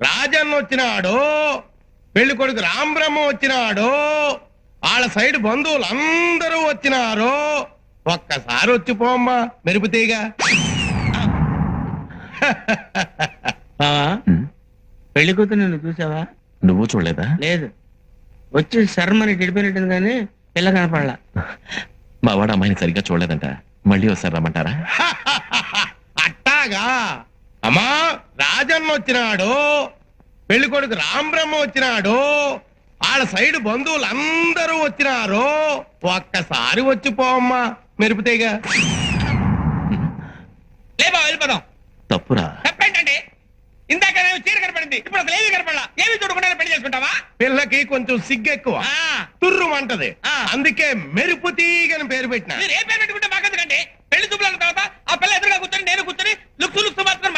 రాజన్న వచ్చినాడు, పెళ్లి కొడుకు రాంబ్రహ్మ వచ్చినాడు, వాళ్ళ సైడ్ బంధువులు అందరూ వచ్చినారు. ఒక్కసారి వచ్చిపోమ్మా మెరుపుతీగా. పెళ్లి కూతురు నిన్ను చూసావా? నువ్వు చూడలేదా? లేదు, వచ్చి శర్మని గడిపినట్టుంది కానీ పిల్ల కనపడలా. మా వాడు అమ్మాయిని సరిగ్గా చూడలేదంట, మళ్ళీ ఒకసారి రమ్మంటారా? అట్టాగా అమ్మా, రాజన్న వచ్చినాడు, పెళ్లి కొడుకు రాంబ్రహ్మ వచ్చినాడు, వాళ్ళ సైడ్ బంధువులు అందరూ వచ్చినారు. ఒక్కసారి వచ్చిపోమ్మా మెరుపుతీగా. లేబా వెళ్ళిపోదాం. తప్పురా. తప్పేంటండి? ఇందాక చీర కనపడింది, ఇప్పుడు అసలు ఏమీ కనపడలా. ఏమి చూడకుండా పెళ్లి చేసుకుంటావా? పిల్లకి కొంచెం సిగ్గెక్కువ, తుర్రుమంటది, అందుకే మెరుపుతీగని పేరు పెట్టిన. మీరు ఏ పేరు పెట్టుకుంటే మాకెందుకండి? పెళ్లి చూపుల తర్వాత ఆ పిల్ల ఎదురుగా కూర్చొని నేను కూర్చొని లుక్స్ మాత్రం